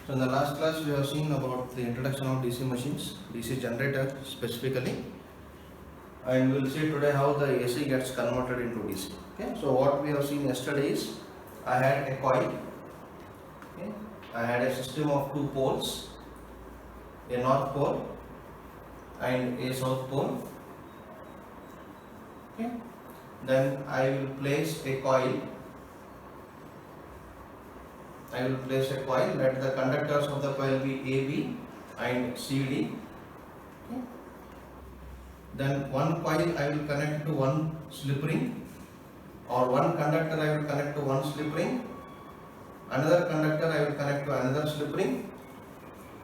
So in the last class we have seen about the introduction of DC machines, DC generator specifically, and we will see today how the AC gets converted into DC. Okay, so what we have seen yesterday is I had a coil, okay, I had a system of two poles, a north pole and a south pole. Okay, then I will place a coil. Let the conductors of the coil be AB and CD. Okay. Then one coil I will connect to one slip ring, or one conductor I will connect to one slip ring, another conductor I will connect to another slip ring.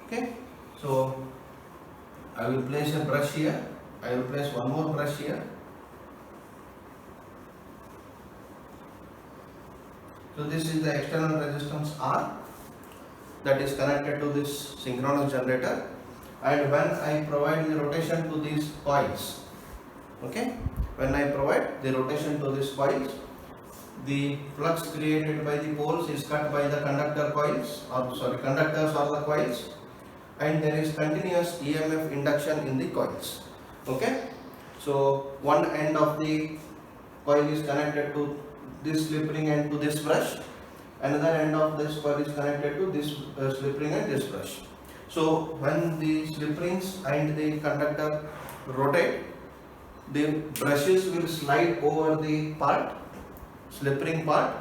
Okay. So I will place a brush here, I will place one more brush here. So this is the external resistance R that is connected to this synchronous generator, and when I provide the rotation to these coils, okay, when I provide the rotation to these coils, the flux created by the poles is cut by the conductors or the coils, and there is continuous EMF induction in the coils. Okay, so one end of the coil is connected to this slip ring and to this brush, another end of this coil is connected to this slip ring and this brush. So when the slip rings and the conductor rotate, the brushes will slide over the slip ring part,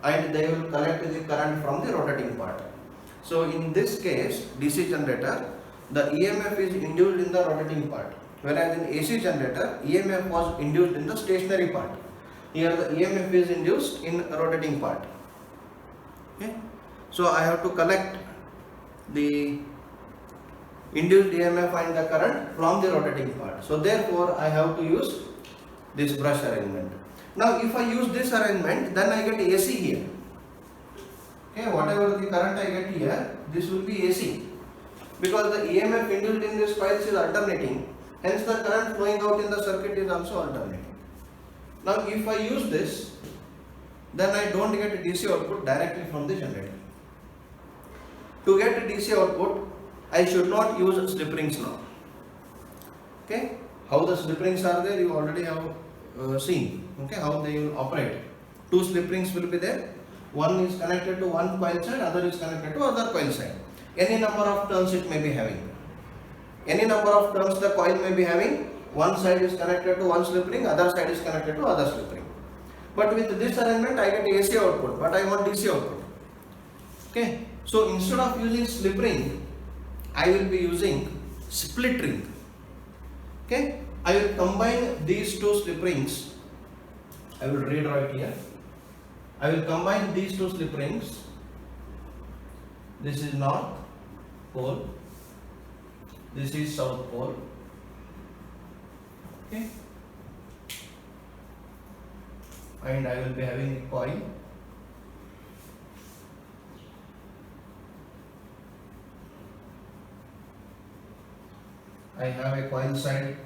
and they will collect the current from the rotating part. So in this case, DC generator, the EMF is induced in the rotating part, whereas in AC generator, EMF was induced in the stationary part. Here the EMF is induced in rotating part. Okay, so I have to collect the induced EMF and the current from the rotating part. So therefore I have to use this brush arrangement. Now if I use this arrangement, then I get AC here. Okay, whatever the current I get here, this will be AC, because the EMF induced in this coils is alternating, hence the current flowing out in the circuit is also alternating. Now if I use this, then I don't get DC output directly from the generator. To get DC output, I should not use slip rings now. Okay, how the slip rings are there, you already have seen. Okay, how they will operate. Two slip rings will be there. One is connected to one coil side, other is connected to other coil side. Any number of turns it may be having. Any number of turns the coil may be having. One side is connected to one slip ring, other side is connected to other slip ring. But with this arrangement I get AC output, but I want DC output. Okay, so instead of using slip ring, I will be using split ring. Okay, I will combine these two slip rings. I will redraw it here. I will combine these two slip rings. This is north pole, this is south pole. Okay, and I will be having a coil. I have a coil side.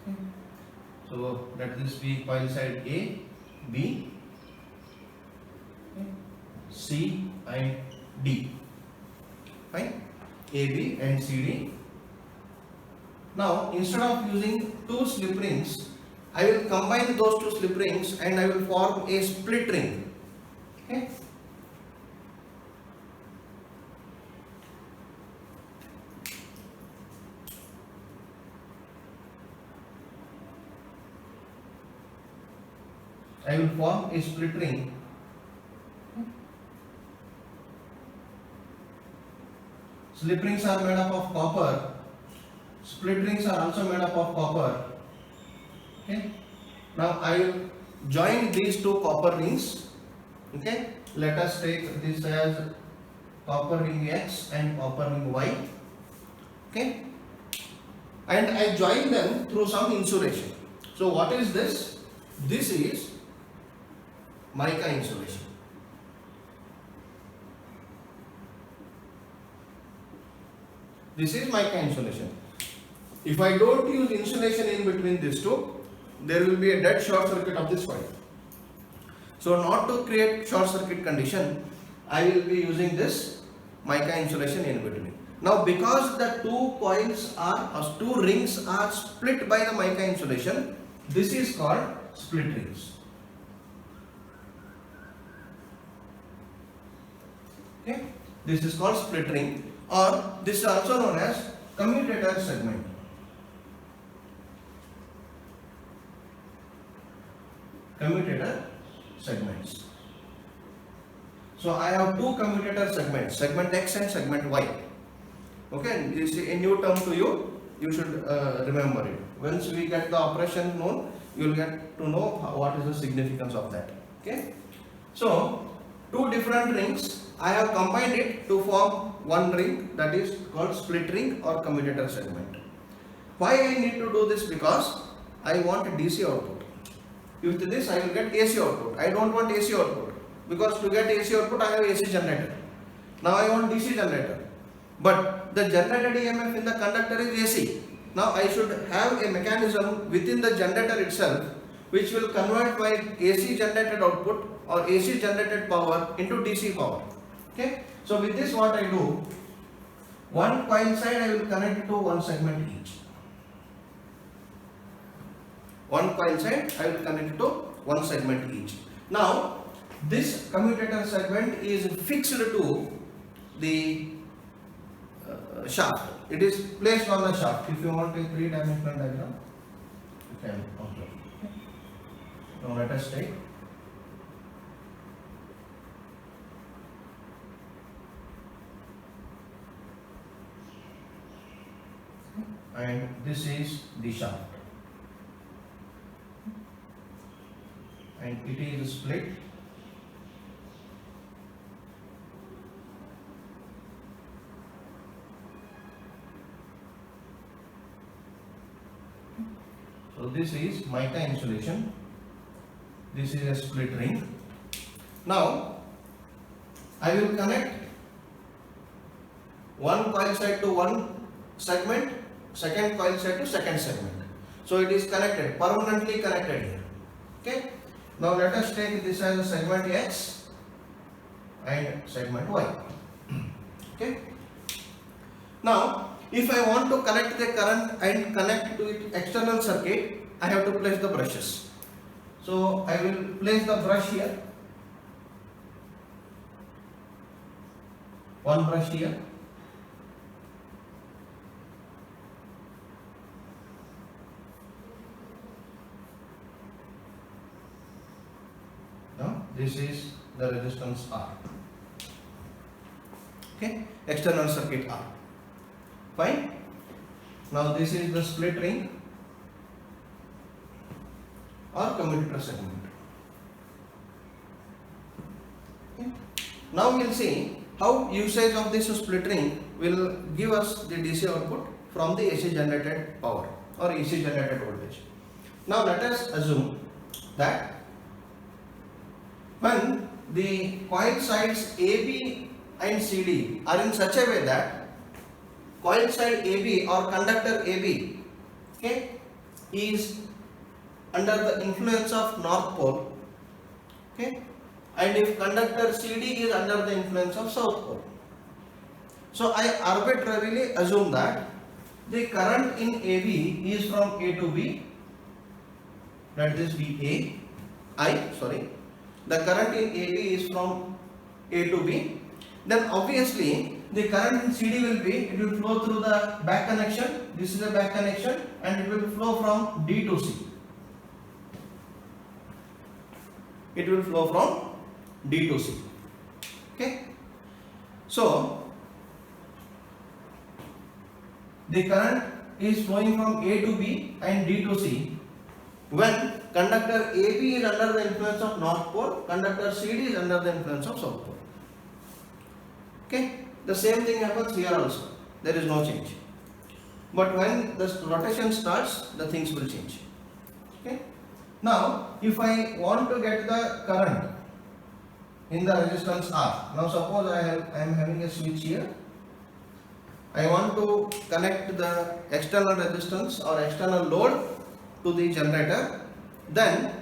Okay. So let this be coil side A, B, C and D. Fine, A, B and C, D. Now instead of using two slip rings, I will combine those two slip rings and I will form a split ring. Okay. I will form a split ring. Slip rings are made up of copper. Split rings are also made up of copper. Okay. Now I will join these two copper rings. Okay. Let us take this as copper ring X and copper ring Y. Okay. And I join them through some insulation. So what is this? This is mica insulation. This is mica insulation. If I don't use insulation in between these two, there will be a dead short circuit of this coil. So not to create short circuit condition, I will be using this mica insulation in between. Now because the two coils are, or two rings are split by the mica insulation, this is called split rings. Okay, this is called split ring, or this is also known as commutator segment. Commutator segments. So I have two commutator segments, segment X and segment Y. Okay, this is a new term to you. You should remember it. Once we get the operation known, you will get to know what is the significance of that. Okay. So two different rings, I have combined it to form one ring, that is called split ring or commutator segment. Why I need to do this? Because I want DC output. With this I will get AC output. I don't want AC output, because to get AC output I have AC generator. Now I want DC generator, but the generated EMF in the conductor is AC. Now I should have a mechanism within the generator itself which will convert my AC generated output or AC generated power into DC power. Okay. So with this what I do, one coil side I will connect it to one segment each. One coil side I will connect it to one segment each. Now this commutator segment is fixed to the shaft. It is placed on the shaft. If you want a three-dimensional diagram, you can observe. Now let us take. And this is the shaft. And it is split. So this is mica insulation. This is a split ring. Now I will connect one coil side to one segment, second coil side to second segment. So it is connected, permanently connected here. Okay. Now let us take this as a segment X and segment Y. Okay. Now if I want to connect the current and connect to it external circuit, I have to place the brushes. So I will place the brush here, one brush here, now this is the resistance R. Okay, external circuit R. Fine. Now this is the split ring or commutator segment. Okay. Now we will see how usage of this split ring will give us the DC output from the AC generated power or AC generated voltage. Now let us assume that when the coil sides AB and CD are in such a way that coil side AB or conductor AB, okay, is under the influence of north pole, okay, and if conductor CD is under the influence of south pole. So I arbitrarily assume that the current in AB is from A to B, let this be the current in AB is from A to B, then obviously the current in CD will be, it will flow through the back connection, this is a back connection, and it will flow from D to C. It will flow from D to C. Okay. So the current is flowing from A to B and D to C when conductor AB is under the influence of north pole, conductor CD is under the influence of south pole. Okay. The same thing happens here also. There is no change. But when the rotation starts, the things will change. Okay. Now, if I want to get the current in the resistance R, now suppose I am having a switch here. I want to connect the external resistance or external load to the generator then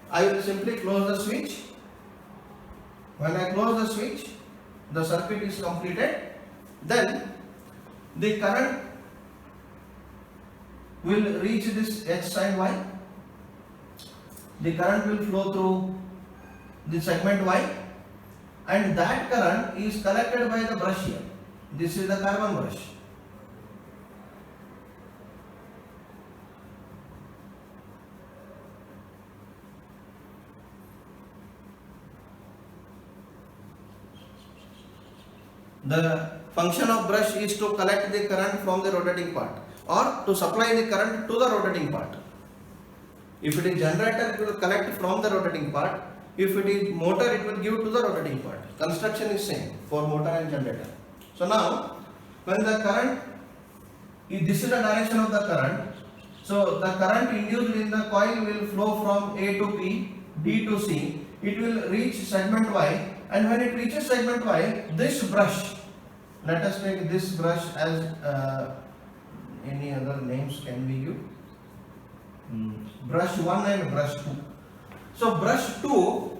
I will simply close the switch. When I close the switch, the circuit is completed. Then the current will reach this H side Y. The current will flow through the segment Y, and that current is collected by the brush here. This is the carbon brush. The function of brush is to collect the current from the rotating part or to supply the current to the rotating part. If it is generator, it will collect from the rotating part. If it is motor, it will give to the rotating part. Construction is same for motor and generator. So now, when the current, this is the direction of the current. So the current induced in the coil will flow from A to B, B to C. It will reach segment Y, and when it reaches segment Y, this brush, let us take this brush as any other names can be used. Brush 1 and brush 2. So brush 2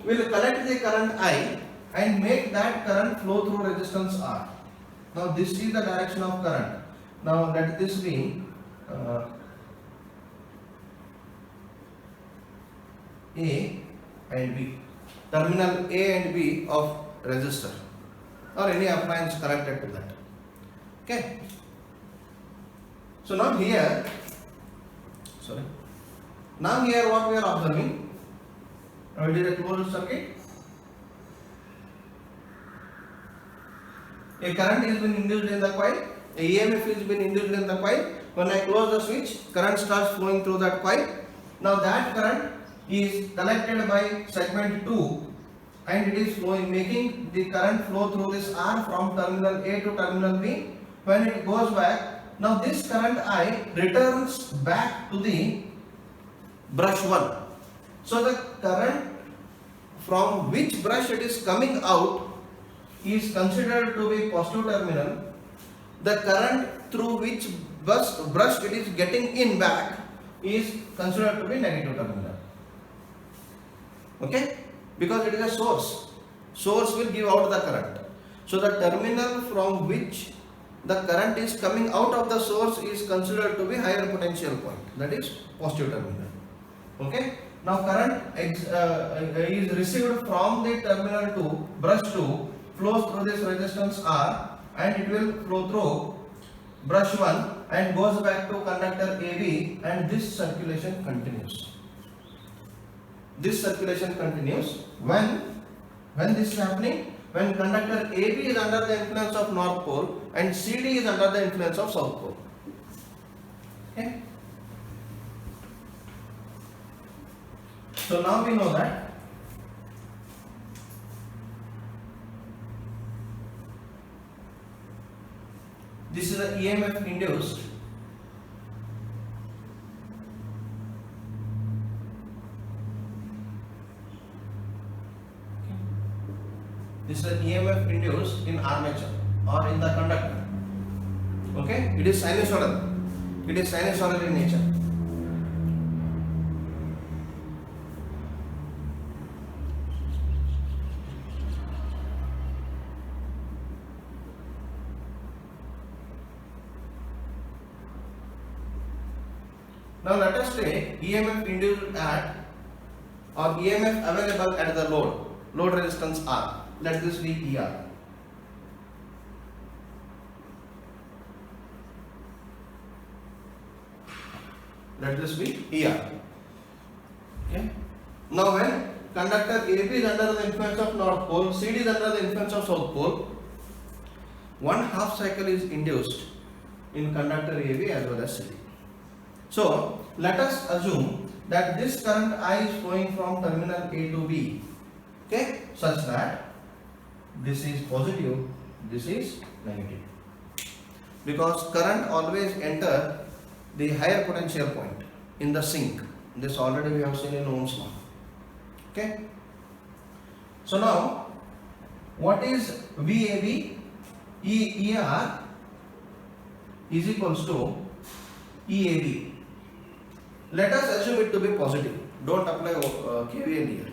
will collect the current I and make that current flow through resistance R. Now this is the direction of current. Now let this be A and B. Terminal A and B of resistor or any appliance connected to that. Okay. So now here, now here what we are observing, it is a closed circuit. A current is been induced in the coil, a EMF is been induced in the coil. When I close the switch, current starts flowing through that coil. Now that current is collected by segment 2 and it is flowing, making the current flow through this R from terminal A to terminal B. When it goes back, now this current I returns back to the brush 1. So the current from which brush it is coming out is considered to be positive terminal. The current through which brush it is getting in back is considered to be negative terminal. Okay? Because it is a source. Source will give out the current. So the terminal from which the current is coming out of the source is considered to be higher potential point. That is positive terminal. Okay? Now current is received from the terminal 2, brush 2, flows through this resistance R and it will flow through brush 1 and goes back to conductor AB, and this circulation continues. This circulation continues when this is happening, when conductor AB is under the influence of North Pole and CD is under the influence of South Pole. Okay? So now we know that this is the EMF induced in armature or in the conductor. Okay, it is sinusoidal. It is sinusoidal in nature. Now let us take EMF induced at or EMF available at the load resistance R. Let this be ER. Let this be ER. Okay. Now when conductor AB is under the influence of North Pole, CD is under the influence of South Pole, 1/2 cycle is induced in conductor AB as well as CD. So let us assume that this current I is flowing from terminal A to B, okay, such that this is positive, this is negative, because current always enter the higher potential point in the sink. This already we have seen in Ohm's law. Okay. So now what is VAB? ER is equals to EAB. Let us assume it to be positive. don't apply KVL here.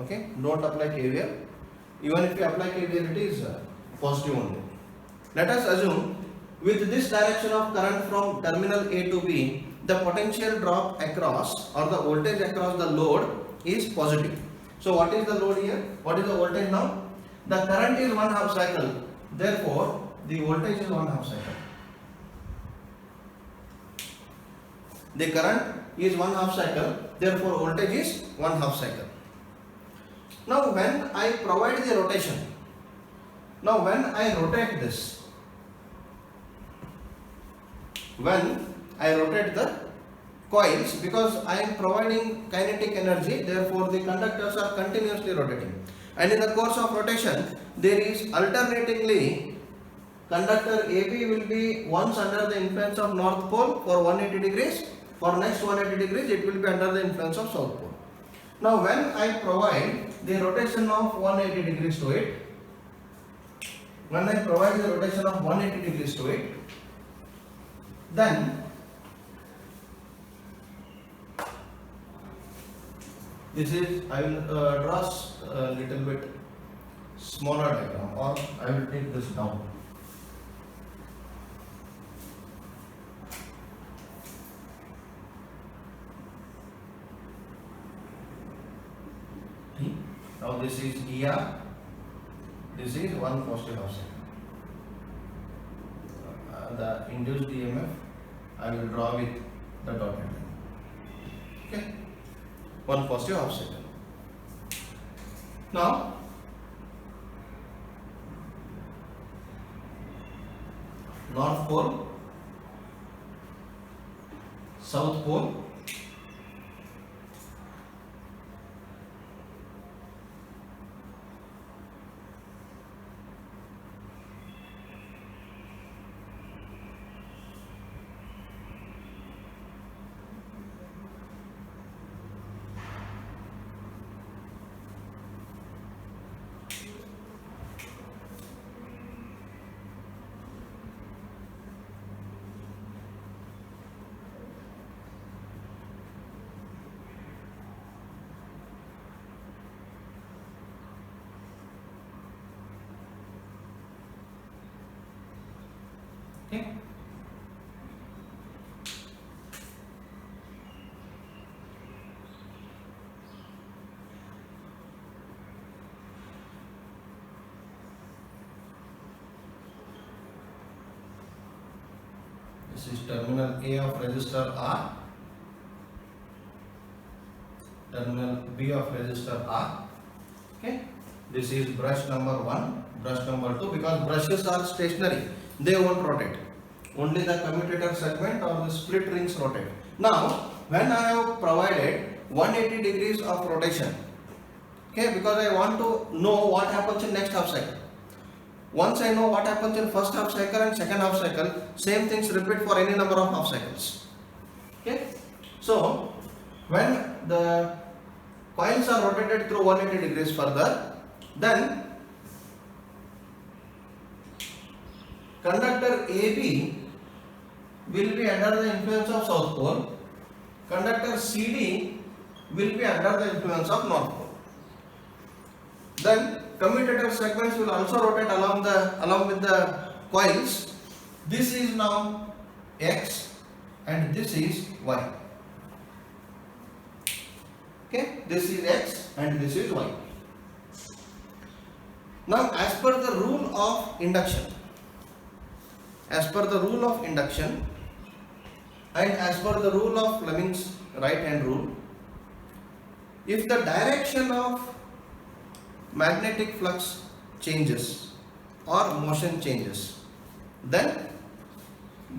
Okay, don't apply KVL. Even if you apply KVL, it is positive only. Let us assume with this direction of current from terminal A to B, the potential drop across or the voltage across the load is positive. So what is the load here? What is the voltage now? The current is 1/2 cycle. Therefore, the voltage is 1/2 cycle. The current is 1/2 cycle. Therefore, voltage is 1/2 cycle. Now, when I provide the rotation, now when I rotate this, when I rotate the coils, because I am providing kinetic energy, therefore the conductors are continuously rotating, and in the course of rotation there is alternatingly conductor AB will be once under the influence of north pole for 180 degrees, for next 180 degrees it will be under the influence of south pole. Now when I provide the rotation of 180 degrees to it, when I provide the rotation of 180 degrees to it, then this is, I will draw a little bit smaller diagram, or I will take this down. Now this is ER, this is one positive offset. The induced EMF I will draw with the dotted line. Okay, one positive offset. Now north pole, south pole, okay. This is terminal A of resistor R, terminal B of resistor R. Okay, this is brush number 1, brush number 2, because brushes are stationary, they won't rotate, only the commutator segment or the split rings rotate. Now when I have provided 180 degrees of rotation, okay, because I want to know what happens in next half cycle. Once I know what happens in first half cycle and second half cycle, same things repeat for any number of half cycles. Okay, so when the coils are rotated through 180 degrees further, then conductor AB will be under the influence of south pole, conductor CD will be under the influence of north pole. Then commutator segments will also rotate along with the coils. This is now X and this is Y. Okay, this is X and this is Y. Now as per the rule of induction, and as per the rule of Fleming's right hand rule, if the direction of magnetic flux changes or motion changes, then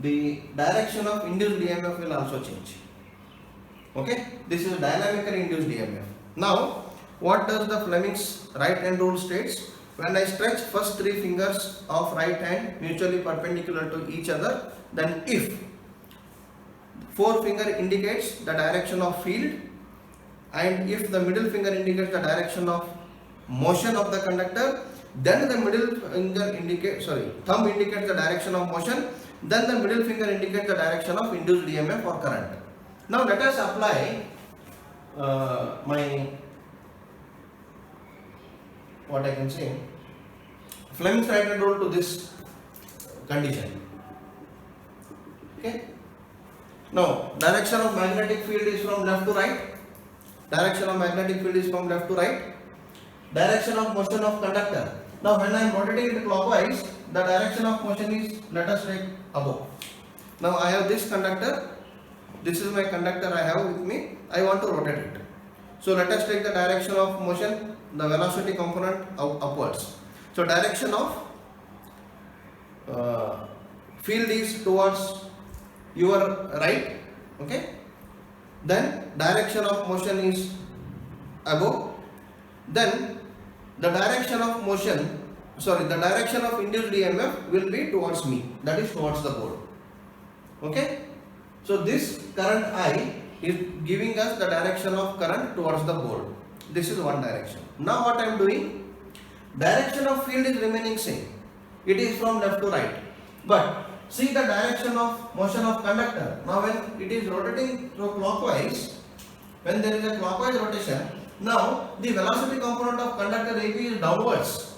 the direction of induced EMF will also change. Okay, this is dynamically induced EMF. Now what does the Fleming's right hand rule states? When I stretch first 3 fingers of right hand mutually perpendicular to each other, then if 4 finger indicates the direction of field, and if the middle finger indicates the direction of motion of the conductor, then the thumb indicates the direction of motion, then the middle finger indicates the direction of induced EMF or current. Now let us apply my what I can say Fleming's right hand rule to this condition. Okay. Now direction of magnetic field is from left to right. Direction of magnetic field is from left to right. Direction of motion of conductor. Now when I am rotating it clockwise, the direction of motion is, let us take above. Now I have this conductor. This is my conductor I have with me. I want to rotate it. So let us take the direction of motion, the velocity component upwards. So direction of field is towards your right. Okay. Then direction of motion is above. Then the direction of motion, the direction of induced EMF will be towards me, that is towards the board. Okay. So this current I is giving us the direction of current towards the board. This is one direction. Now what I am doing, direction of field is remaining same. It is from left to right. But see the direction of motion of conductor. Now when it is rotating clockwise, when there is a clockwise rotation, now the velocity component of conductor AB is downwards.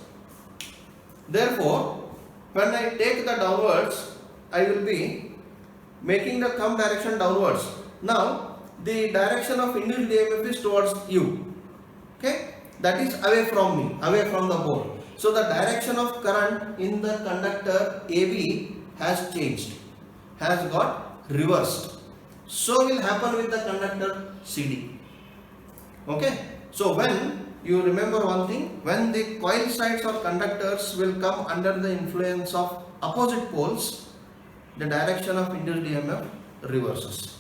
Therefore, when I take the downwards, I will be making the thumb direction downwards. Now the direction of induced EMF is towards you. Okay, that is away from me, away from the board. So the direction of current in the conductor AB has changed, has got reversed. So will happen with the conductor CD. Okay. So when you remember one thing, when the coil sides or conductors will come under the influence of opposite poles, the direction of induced EMF reverses.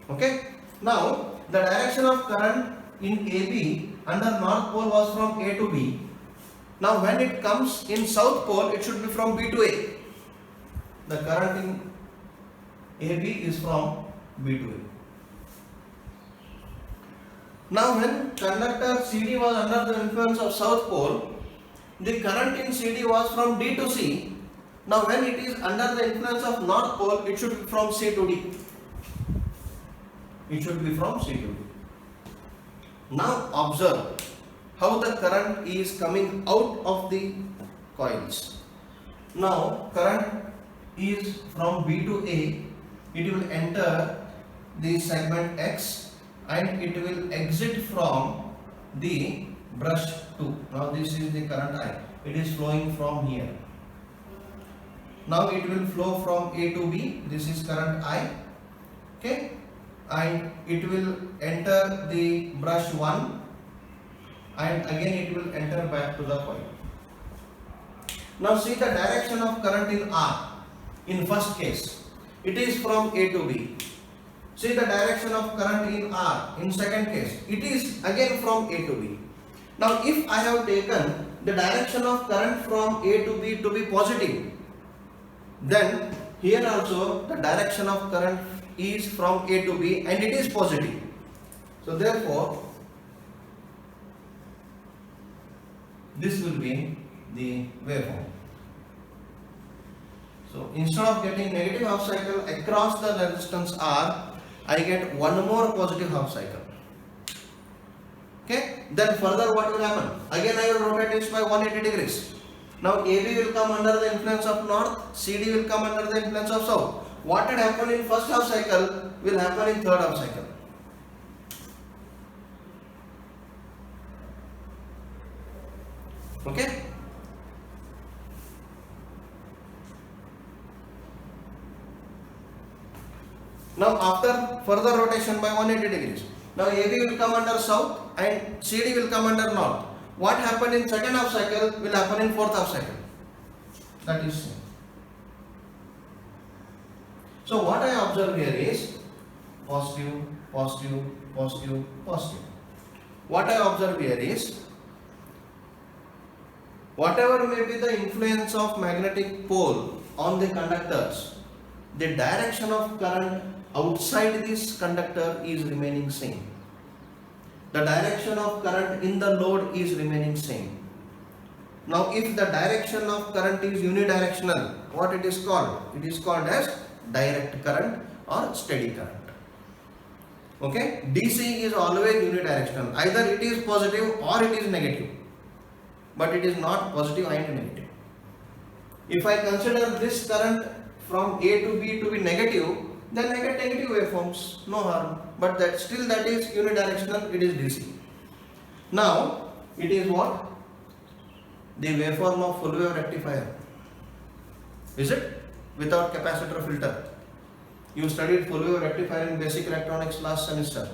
Okay. Now the direction of current in AB under north pole was from A to B. Now when it comes in south pole, it should be from B to A. The current in AB is from B to A. Now when conductor CD was under the influence of south pole, the current in CD was from D to C. Now when it is under the influence of north pole, it should be from C to D. It should be from C to D. Now observe how the current is coming out of the coils. Now current is from B to A, it will enter the segment X and it will exit from the brush 2. Now this is the current I. It is flowing from here. Now it will flow from A to B. This is current I. Okay. And it will enter the brush 1 and again it will enter back to the coil. Now see the direction of current in R. In first case, it is from A to B. See the direction of current in R. In second case, it is again from A to B. Now if I have taken the direction of current from A to B to be positive, then here also the direction of current is from A to B and it is positive. So therefore, this will be the waveform. So instead of getting negative half cycle across the resistance R, I get one more positive half cycle. Okay. Then further what will happen? Again I will rotate this by 180 degrees. Now AB will come under the influence of north, CD will come under the influence of south. What had happened in first half cycle will happen in third half cycle. Okay. Now after further rotation by 180 degrees, now AB will come under south and CD will come under north. What happened in second half cycle will happen in fourth half cycle. That is same. So what I observe here is positive, positive, positive, positive. What I observe here is whatever may be the influence of magnetic pole on the conductors, the direction of current outside this conductor is remaining same. The direction of current in the load is remaining same. Now if the direction of current is unidirectional, what it is called? It is called as direct current or steady current. Okay, DC is always unidirectional. Either it is positive or it is negative, but it is not positive and negative. If I consider this current from A to B to be negative, then I get negative waveforms, no harm. But that still that is unidirectional, it is DC. Now it is what? The waveform of full wave rectifier. Is it? Without capacitor filter. You studied full wave rectifier in basic electronics last semester.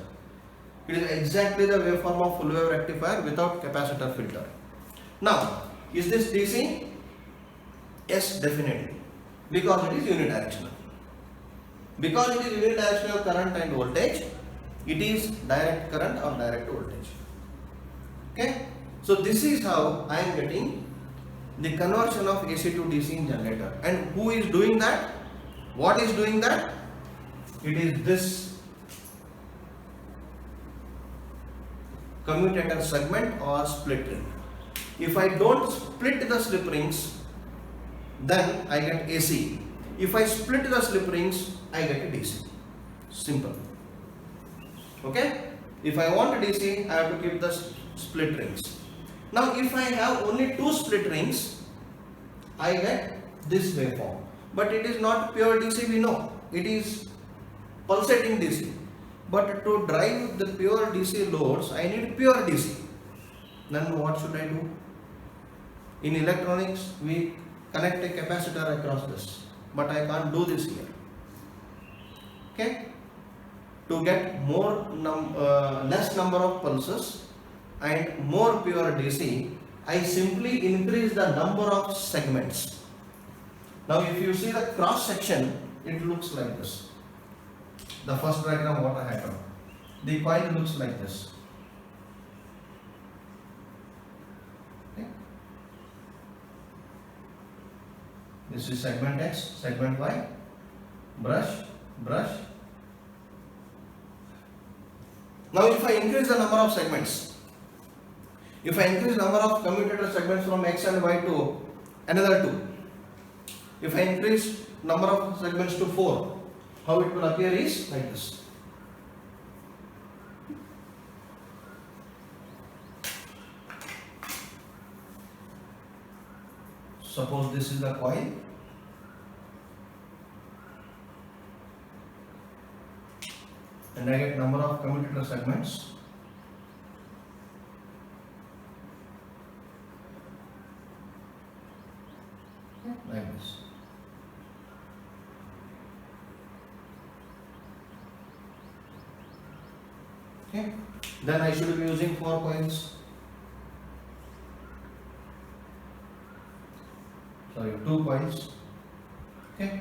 It is exactly the waveform of full wave rectifier without capacitor filter. Now, is this DC? Yes, definitely. Because it is unidirectional. Because it is unidirectional current and voltage, it is direct current or direct voltage. Okay? So this is how I am getting the conversion of AC to DC in generator. And who is doing that? What is doing that? It is this commutator segment or split ring. If I don't split the slip rings, then I get AC. If I split the slip rings, I get a DC. Simple. Okay? If I want a DC, I have to keep the split rings. Now, if I have only two split rings, I get this waveform. But it is not pure DC, we know. It is pulsating DC. But to drive the pure DC loads, I need pure DC. Then what should I do? In electronics, we connect a capacitor across this. But I can't do this here. Okay? To get less number of pulses and more pure DC, I simply increase the number of segments. Now if you see the cross section, it looks like this. The first diagram what I had drawn. The coil looks like this. Okay. This is segment X, segment Y, brush, brush. Now if I increase the number of segments, if I increase number of commutator segments from X and Y to another 2, if I increase number of segments to 4, how it will appear is like this. Suppose this is the coil. And I get number of commutator segments. Like this. Okay. Then I should be using 4 coils. Sorry, 2 coils. Okay.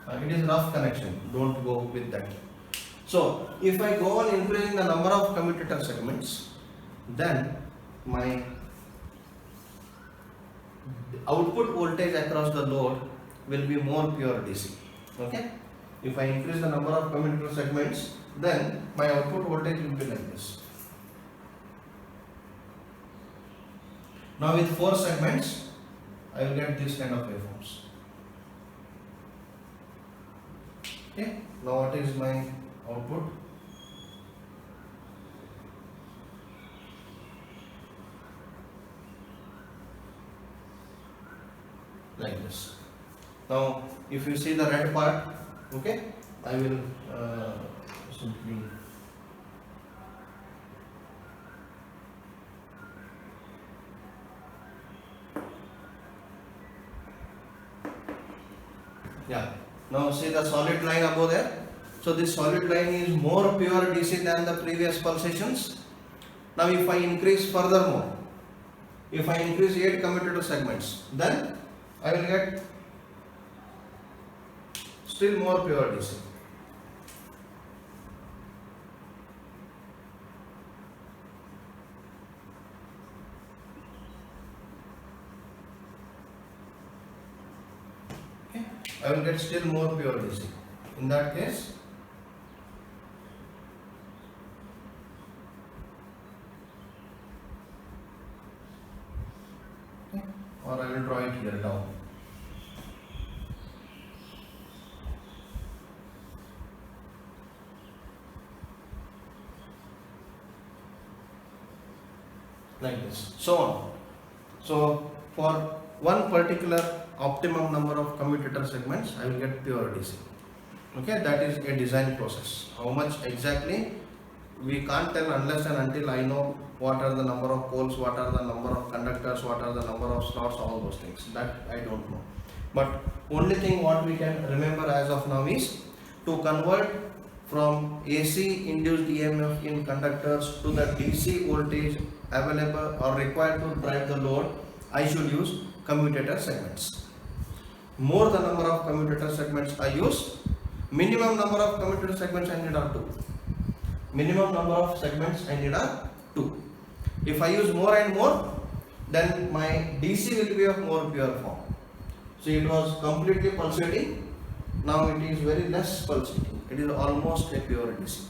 It is rough connection. Don't go with that. So, if I go on increasing the number of commutator segments, then my output voltage across the load will be more pure DC. Okay? If I increase the number of commutator segments, then my output voltage will be like this. Now with 4 segments, I will get this kind of waveforms. Okay? Now what is my output? Like this. Now if you see the red part, okay, I will simply now see the solid line above there. So this solid line is more pure DC than the previous pulsations. Now if I increase furthermore, if I increase 8 commutator segments, then I will get still more pure DC. Okay, I will get still more pure DC. In that case, okay, or I will draw it here down. like this, so on. So for one particular optimum number of commutator segments, I will get pure DC. Okay, that is a design process. How much exactly we can't tell unless and until I know what are the number of poles, what are the number of conductors, what are the number of slots, all those things. That I don't know. But only thing what we can remember as of now is to convert from AC induced EMF in conductors to the DC voltage available or required to drive the load, I should use commutator segments. More the number of commutator segments I use, minimum number of commutator segments I need are 2. Minimum number of segments I need are 2. If I use more and more, then my DC will be of more pure form. So it was completely pulsating, now it is very less pulsating, it is almost a pure DC.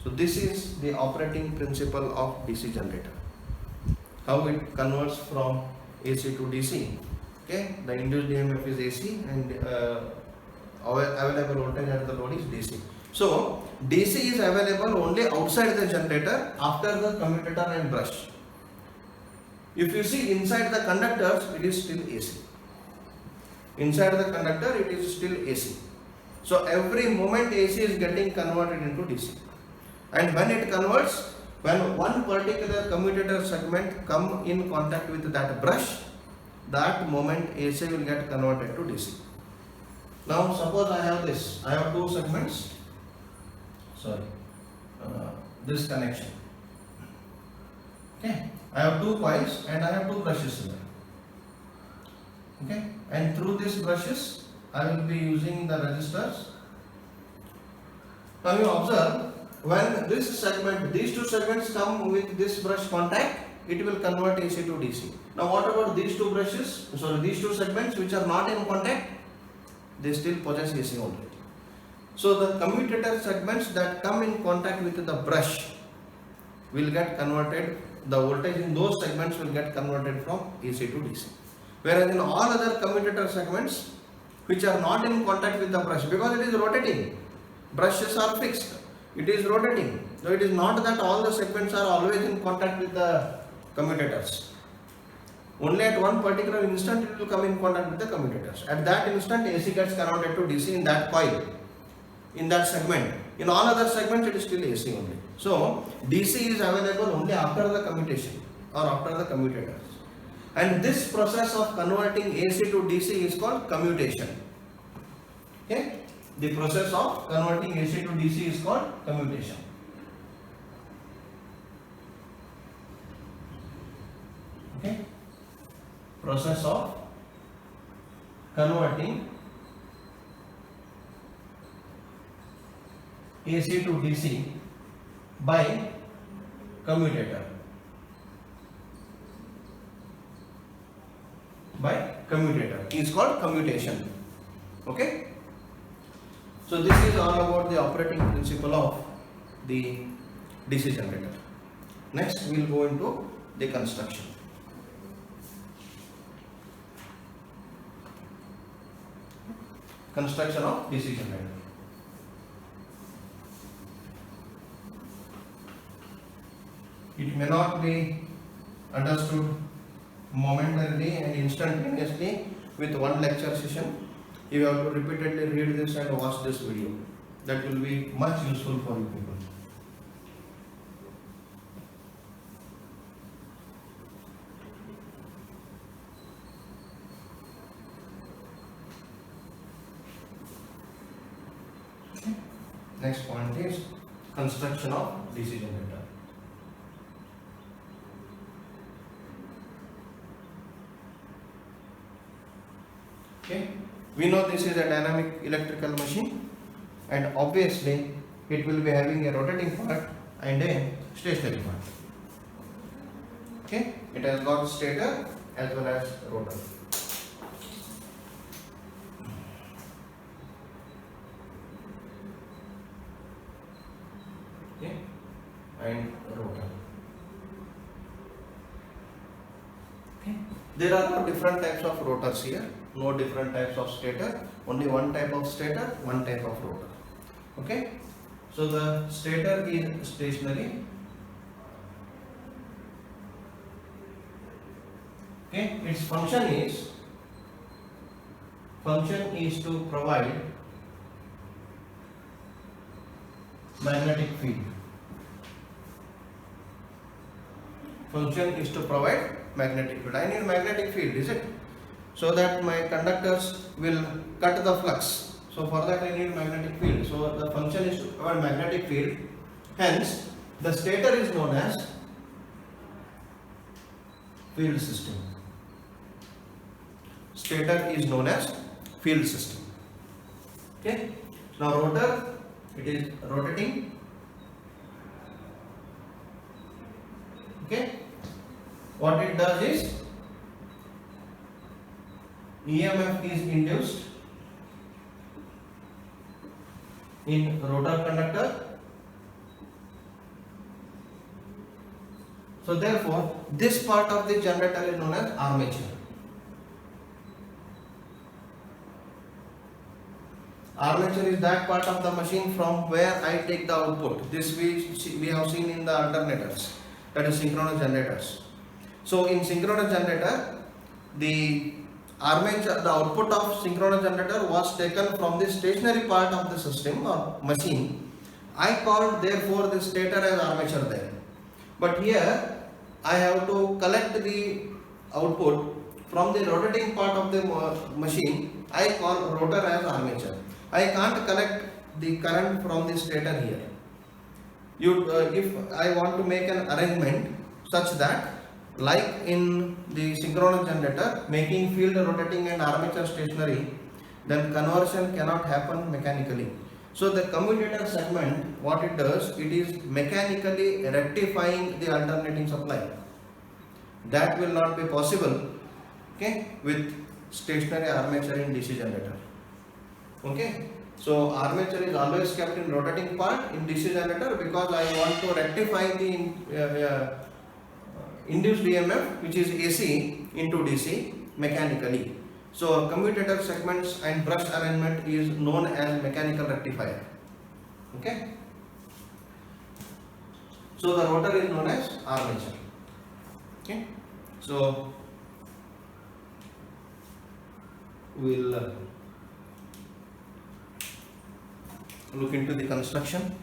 So this is the operating principle of DC generator. How it converts from AC to DC. Okay, the induced EMF is AC and available voltage at the load is DC. So DC is available only outside the generator after the commutator and brush. If you see inside the conductors, it is still AC. Inside the conductor, it is still AC. So every moment AC is getting converted into DC. And when it converts, when one particular commutator segment come in contact with that brush, that moment AC will get converted to DC. Now suppose I have this, I have two segments, this connection. Okay, I have two coils and I have two brushes here. Okay, and through these brushes I will be using the resistors. Now you observe, when this segment, these two segments come with this brush contact, it will convert AC to DC. Now what about these two brushes, these two segments which are not in contact, they still possess AC only. So the commutator segments that come in contact with the brush will get converted, the voltage in those segments will get converted from AC to DC. Whereas in all other commutator segments which are not in contact with the brush, because it is rotating, brushes are fixed, it is rotating. So it is not that all the segments are always in contact with the commutators. Only at one particular instant it will come in contact with the commutators. At that instant AC gets converted to DC in that coil, in that segment. In all other segments it is still AC only. So DC is available only after the commutation or after the commutators. And this process of converting AC to DC is called commutation. Okay? The process of converting AC to DC is called commutation. Okay? Process of converting AC to DC by commutator. By commutator is called commutation. Okay? So this is all about the operating principle of the DC generator. Next we will go into the construction. Construction of DC generator. It may not be understood momentarily and instantaneously with one lecture session. You have to repeatedly read this and watch this video. That will be much useful for you people. Okay. Next point is construction of DC generator. Okay. We know this is a dynamic electrical machine and obviously it will be having a rotating part and a stationary part. Okay. It has got stator as well as rotor. Okay. And rotor. Okay. There are no different types of rotors here. No different types of stator, only one type of stator, one type of rotor. Okay, so the stator is stationary Okay, its function is to provide magnetic field. Function is to provide magnetic field. I need magnetic field, is it? So that my conductors will cut the flux. So for that I need magnetic field. So the function is to provide magnetic field. Hence, the stator is known as field system. Stator is known as field system. Okay. Now rotor, it is rotating. Okay. What it does is EMF is induced in rotor conductor. So therefore, this part of the generator is known as armature. Armature is that part of the machine from where I take the output. This we have seen in the alternators, that is synchronous generators. So in synchronous generator, the armature, the output of synchronous generator was taken from the stationary part of the system or machine. I called therefore the stator as armature there. But here I have to collect the output from the rotating part of the machine. I call rotor as armature. I can't collect the current from the stator here. If I want to make an arrangement such that, like in the synchronous generator, making field rotating and armature stationary, then conversion cannot happen mechanically. So the commutator segment, what it does, it is mechanically rectifying the alternating supply. That will not be possible, okay, with stationary armature in DC generator. Okay, so armature is always kept in rotating part in DC generator because I want to rectify the induced EMF, which is AC, into DC mechanically. So commutator segments and brush arrangement is known as mechanical rectifier. Okay. So the rotor is known as armature. Okay. So we'll look into the construction.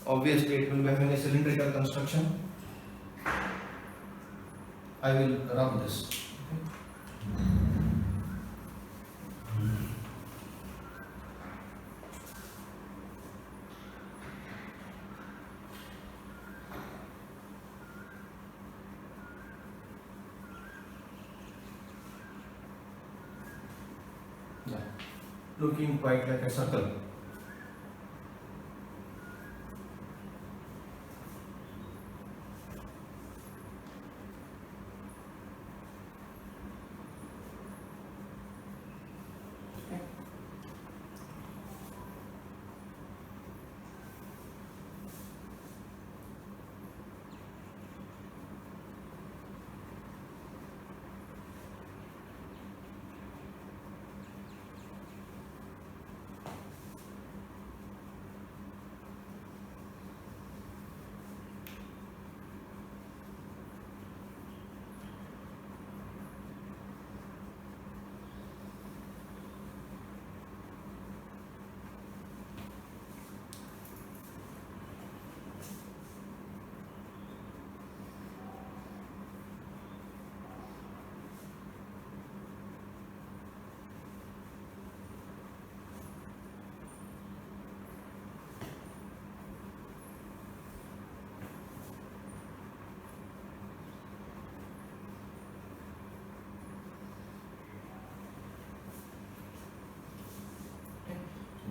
Obviously it will be having a cylindrical construction. I will rub this. Yeah. Looking quite like a circle.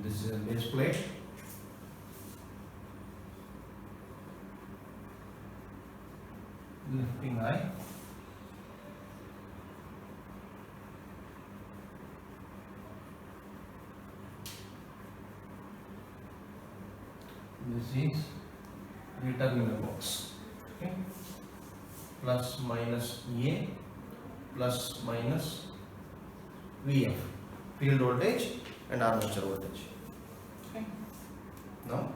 This is a base plate. Lifting high. This is the terminal box. Okay. Plus minus A plus minus VF, field voltage and armature voltage. Okay. Now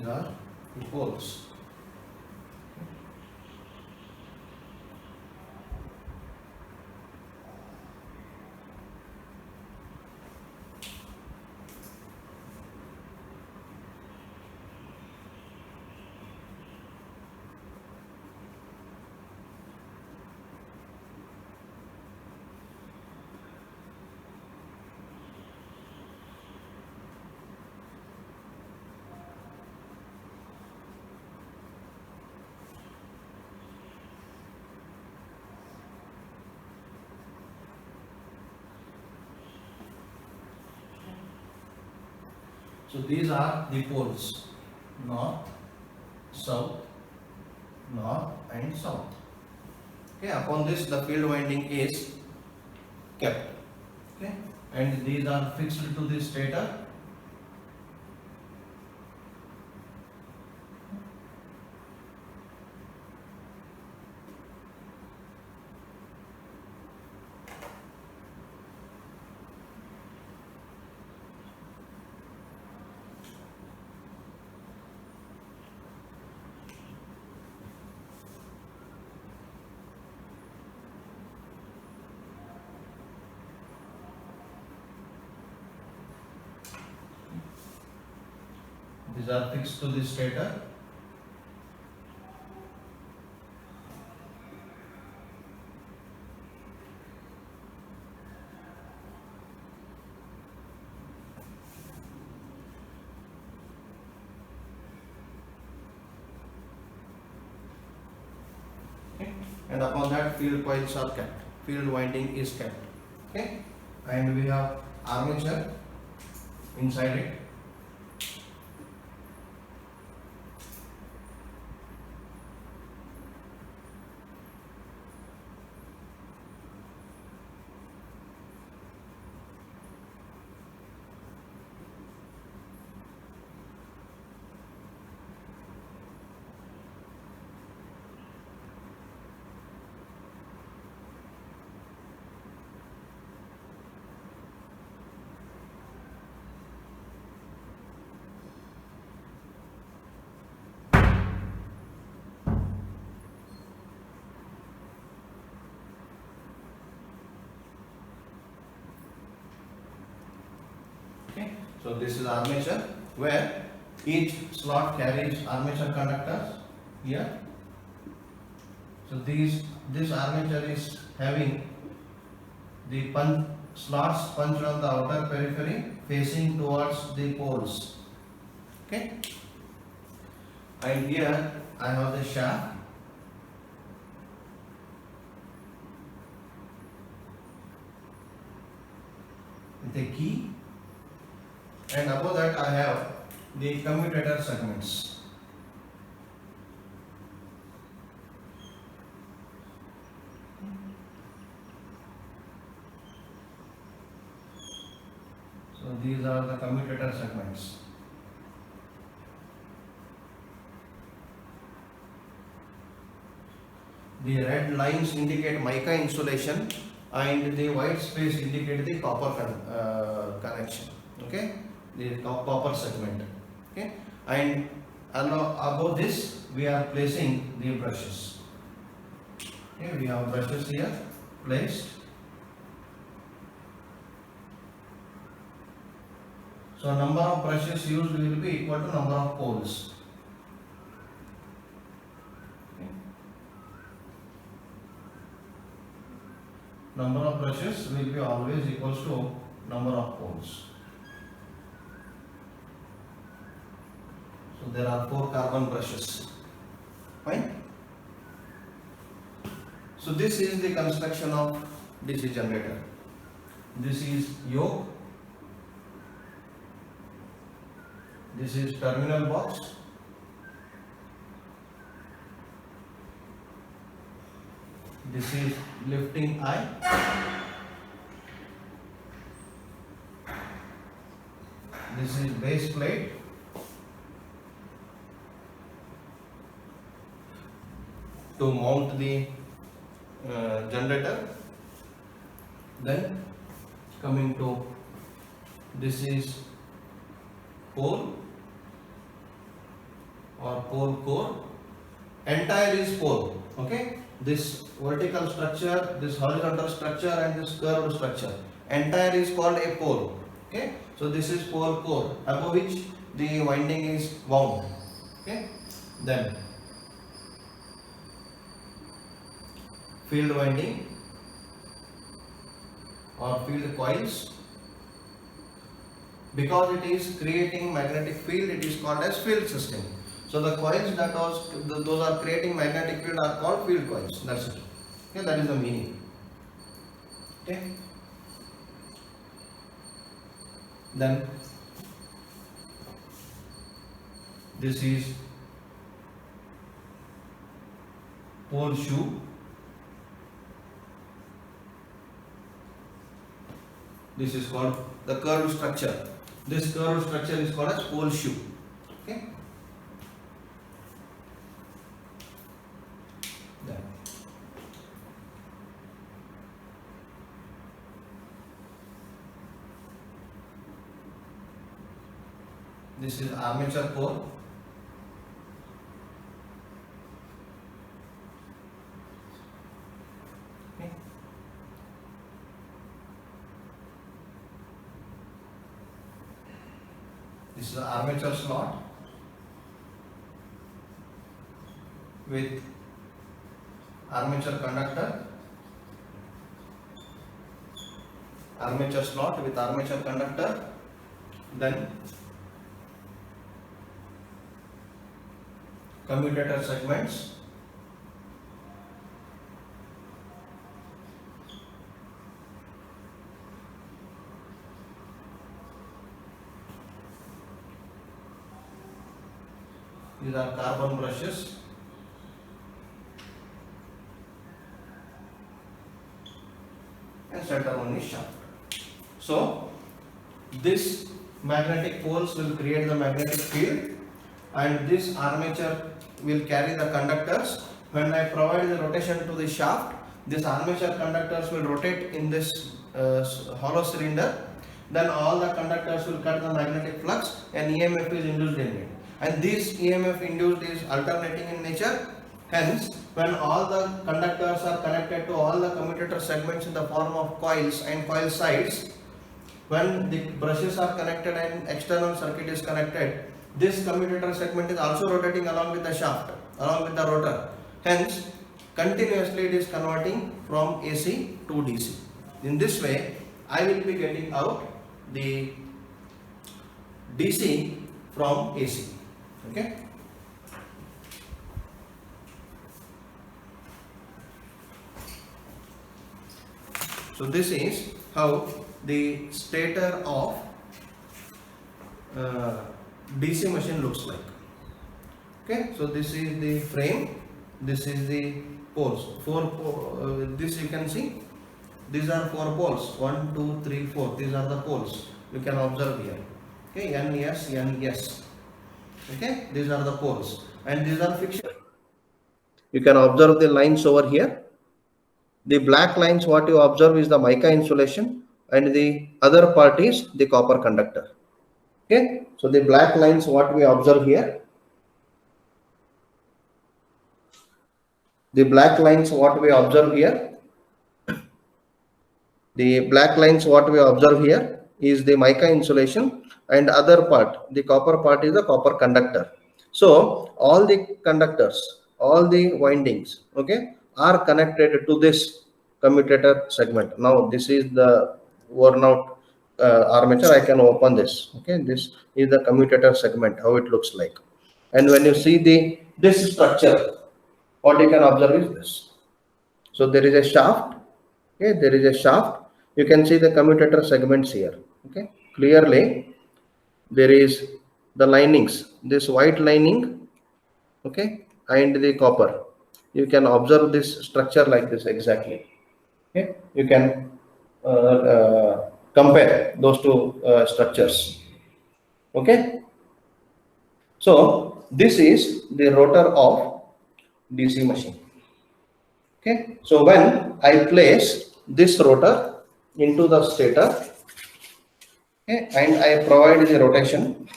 These are the poles. So these are the poles, north, south, north and south. Okay, upon this the field winding is kept. Okay, and these are fixed to the stator. These are fixed to the stator. Okay. And upon that field coils are kept. Field winding is kept. Okay. And we have armature inside it. Okay. So this is armature where each slot carries armature conductors here. So this armature is having the slots punched on the outer periphery facing towards the poles. Okay. And here I have the shaft. With a key, and above that I have the commutator segments. So these are the commutator segments. The red lines indicate mica insulation and the white space indicate the copper connection. Okay, the copper segment. Okay, and above this we are placing the brushes. Okay, we have brushes here placed. So number of brushes used will be equal to number of poles. Number of brushes will be always equals to number of poles. So there are 4 carbon brushes. Fine. So this is the construction of DC generator. This is yoke. This is terminal box. This is lifting eye. This is base plate. To mount the generator. Then coming to this is pole. or pole core. Entire is pole. Okay, this vertical structure, this horizontal structure, and this curved structure, entire is called a pole. Okay, so this is pole core, above which the winding is wound. Okay, then field winding or field coils. Because it is creating magnetic field, it is called as field system. So the coils those are creating magnetic field are called field coils. That's it. Okay, that is the meaning. Okay. Then this is pole shoe. This is called the curved structure. This curved structure is called as pole shoe. Okay. Then this is armature core. Okay. This is the armature slot with armature conductor. Armature slot with armature conductor. Then commutator segments. These are carbon brushes. And center one is shaft. So this magnetic poles will create the magnetic field, and this armature will carry the conductors. When I provide the rotation to the shaft, this armature conductors will rotate in this hollow cylinder. Then all the conductors will cut the magnetic flux, and EMF is induced in it. And this EMF induced is alternating in nature. Hence, when all the conductors are connected to all the commutator segments in the form of coils and coil sides, when the brushes are connected and external circuit is connected, this commutator segment is also rotating along with the shaft, along with the rotor. Hence, continuously it is converting from AC to DC. In this way, I will be getting out the DC from AC. Okay. So this is how the stator of DC machine looks like. Okay, so this is the frame, this is the poles. This you can see, these are 4 poles, 1, 2, 3, 4. These are the poles you can observe here. Okay, N, S, N, S. Okay, these are the poles, and these are fixture. You can observe the lines over here. The black lines, what you observe is the mica insulation, and the other part is the copper conductor. Okay, so the black lines, what we observe here, the black lines, what we observe here, the black lines, what we observe here is the mica insulation, and other part, the copper part, is the copper conductor. So all the conductors, all the windings, okay, are connected to this commutator segment. Now this is the worn out armature. I can open this. Okay, this is the commutator segment, how it looks like. And when you see this structure, what you can observe is this. So there is a shaft. Okay, there is a shaft. You can see the commutator segments here. Okay, clearly there is the linings, this white lining, okay, and the copper. You can observe this structure like this exactly. Okay, you can compare those two structures. Okay, so this is the rotor of DC machine. Okay, so when I place this rotor into the stator, okay, and I provide the rotation,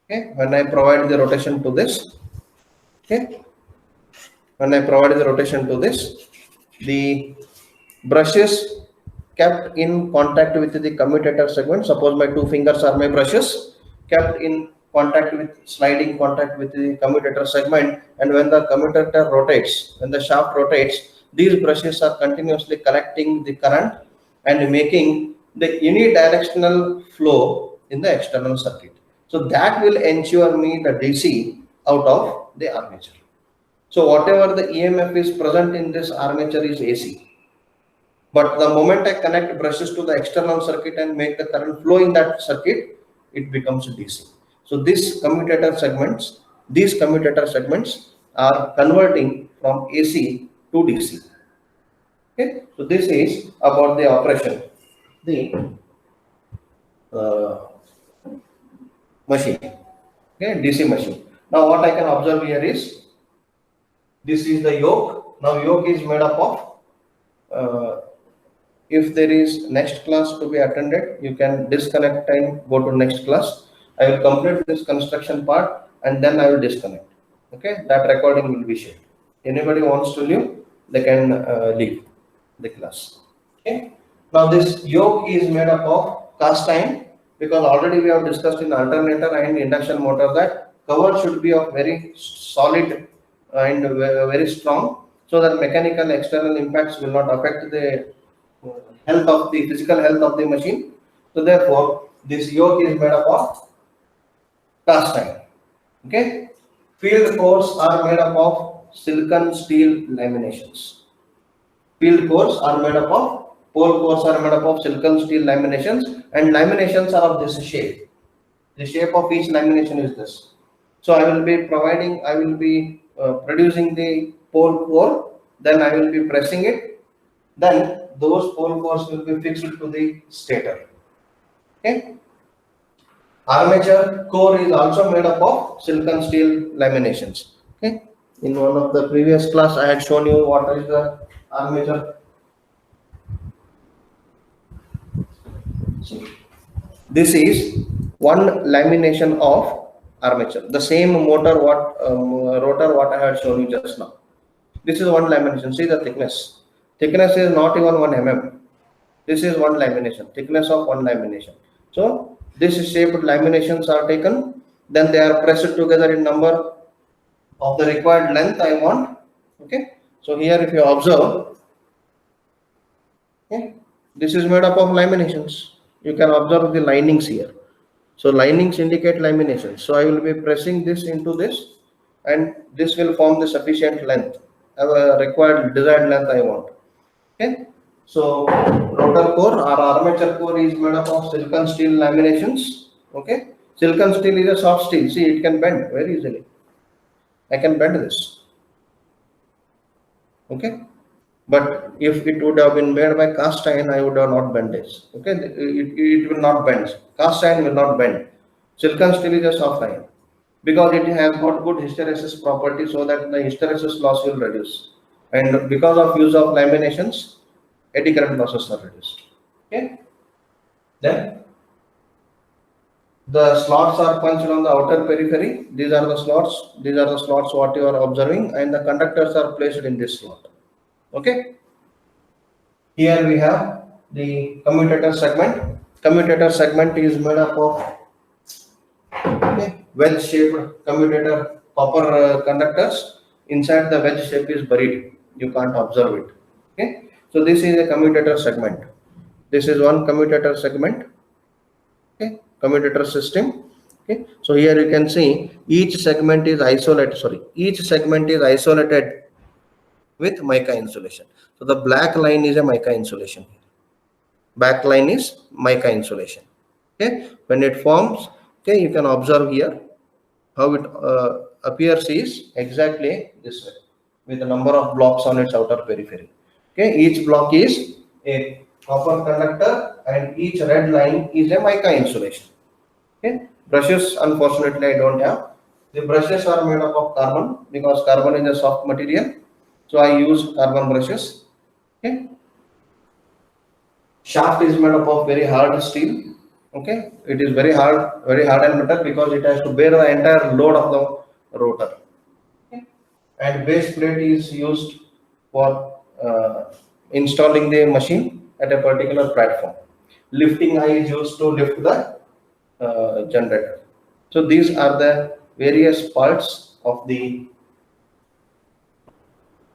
okay, Okay, when I provide the rotation to this, okay, when I provide the rotation to this, the brushes kept in contact with the commutator segment. Suppose my two fingers are my brushes, kept in contact with sliding contact with the commutator segment, and when the commutator rotates, when the shaft rotates, these brushes are continuously collecting the current and making the unidirectional flow in the external circuit. So that will ensure me the DC out of the armature. So whatever the EMF is present in this armature is AC. But the moment I connect brushes to the external circuit and make the current flow in that circuit, it becomes DC. So these commutator segments are converting from AC to DC. Okay, so this is about the operation, the uh, machine, okay, DC machine. Now what I can observe here is, this is the yoke. Now yoke is made up of, if there is next class to be attended, you can disconnect and go to next class. I will complete this construction part and then I will disconnect. Okay, that recording will be shared. Anybody wants to leave, they can leave the class. Okay. Now this yoke is made up of cast iron, because already we have discussed in alternator and induction motor that cover should be of very solid and very strong, so that mechanical external impacts will not affect the health of the physical health of the machine. So therefore, this yoke is made up of cast iron. Okay. Field cores are made up of silicon steel laminations. Field cores are made up of, pole cores are made up of silicon steel laminations, and laminations are of this shape. The shape of each lamination is this. So I will be producing the pole core, then I will be pressing it, then those pole cores will be fixed to the stator. Okay. Armature core is also made up of silicon steel laminations. Okay. In one of the previous class, I had shown you what is the armature. See, this is one lamination of armature. The same motor rotor what I had shown you just now. This is one lamination. See the thickness. Thickness is not even 1 mm. This is one lamination. Thickness of one lamination. So this shaped laminations are taken. Then they are pressed together in number of the required length I want. Okay. So here if you observe, okay, this is made up of laminations. You can observe the linings here. So linings indicate laminations. So I will be pressing this into this, and this will form the sufficient length, required desired length I want. Okay. So rotor core or armature core is made up of silicon steel laminations. Okay. Silicon steel is a soft steel. See, it can bend very easily. I can bend this. Okay. But if it would have been made by cast iron, I would have not bent this. Okay, it will not bend. Cast iron will not bend. Silicon steel is a soft iron, because it has got good hysteresis property, so that the hysteresis loss will reduce. And because of use of laminations, eddy current losses are reduced. Okay. Then the slots are punched on the outer periphery. These are the slots. These are the slots what you are observing, and the conductors are placed in this slot. Okay. Here we have the commutator segment. Commutator segment is made up of, okay, wedge-shaped commutator copper conductors. Inside the wedge shape is buried. You can't observe it. Okay. So this is a commutator segment. This is one commutator segment. Okay. Commutator system. Okay. So here you can see each segment is isolated. Each segment is isolated with mica insulation. So the black line is a mica insulation. Back line is mica insulation. Okay, when it forms, okay, you can observe here how it appears is exactly this way, with a number of blocks on its outer periphery. Okay, each block is a copper conductor, and each red line is a mica insulation. Okay, brushes, unfortunately I don't have. The brushes are made up of carbon, because carbon is a soft material. So I use carbon brushes. Okay. Shaft is made up of very hard steel. Okay, it is very hard and metal because it has to bear the entire load of the rotor. Okay. And base plate is used for installing the machine at a particular platform. Lifting eye is used to lift the generator. So these are the various parts of the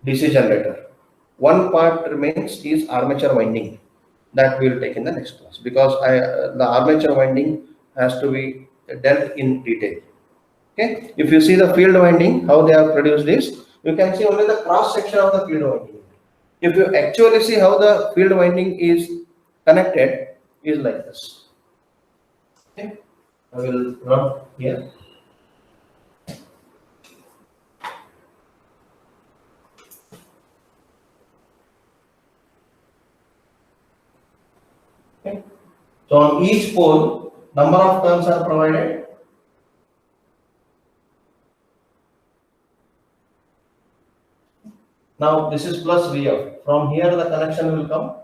DC generator. One part remains is armature winding, that we will take in the next class, because the armature winding has to be dealt in detail. Okay, if you see the field winding, how they have produced this, you can see only the cross section of the field winding. If you actually see how the field winding is connected, is like this. Okay, I will run here. Okay. So on each pole, number of turns are provided. Now this is plus Vf. From here the connection will come.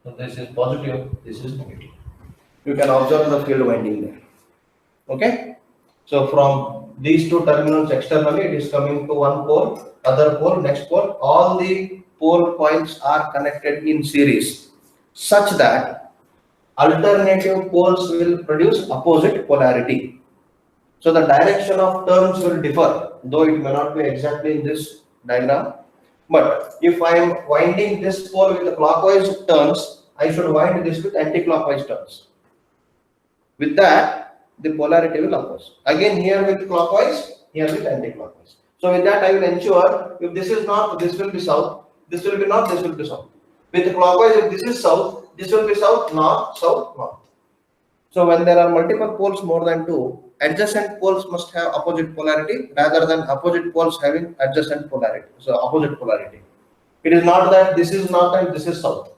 So this is positive, this is negative. You can observe the field winding there. Okay. So from these two terminals externally, it is coming to one pole, other pole, next pole. All the pole coils are connected in series, such that alternative poles will produce opposite polarity. So the direction of turns will differ, though it may not be exactly in this diagram. But if I am winding this pole with clockwise turns, I should wind this with anti-clockwise turns. With that, the polarity will oppose. Again, here with clockwise, here with anti-clockwise. So with that, I will ensure if this is north, this will be south. This will be north, this will be south. With clockwise, if this is south, this will be south, north, south, north. So when there are multiple poles more than two, adjacent poles must have opposite polarity rather than opposite poles having adjacent polarity. So opposite polarity. It is not that this is north and this is south.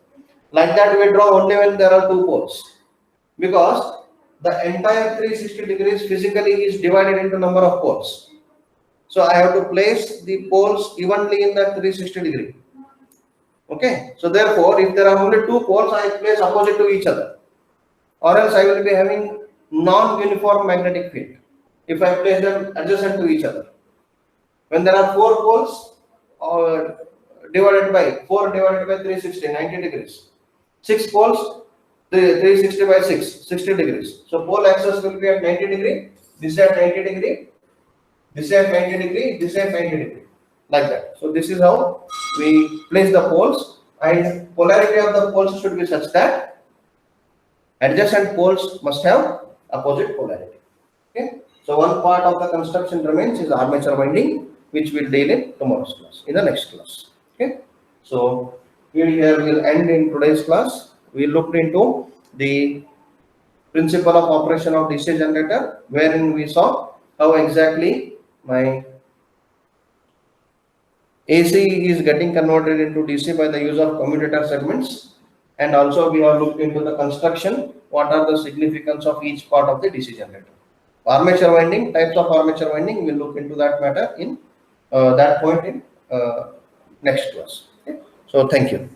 Like that we draw only when there are two poles. Because the entire 360 degrees physically is divided into number of poles. So I have to place the poles evenly in that 360 degree. Okay. So therefore, if there are only two poles, I place opposite to each other. Or else I will be having non-uniform magnetic field if I place them adjacent to each other. When there are four poles, divided by 360, 90 degrees. 6 poles, 360 by 6, 60 degrees. So pole axis will be at 90 degree, this at 90 degree, this at 90 degree, this at 90 degree, like that. So this is how we place the poles, and polarity of the poles should be such that adjacent poles must have opposite polarity. Okay. So one part of the construction remains is armature winding, which we'll deal in tomorrow's class, in the next class. Okay. So here will end in today's class. We looked into the principle of operation of DC generator, wherein we saw how exactly my AC is getting converted into DC by the use of commutator segments, and also we have looked into the construction, what are the significance of each part of the DC generator. Armature winding, types of armature winding, we'll look into that matter in that point in next class. Okay? So thank you.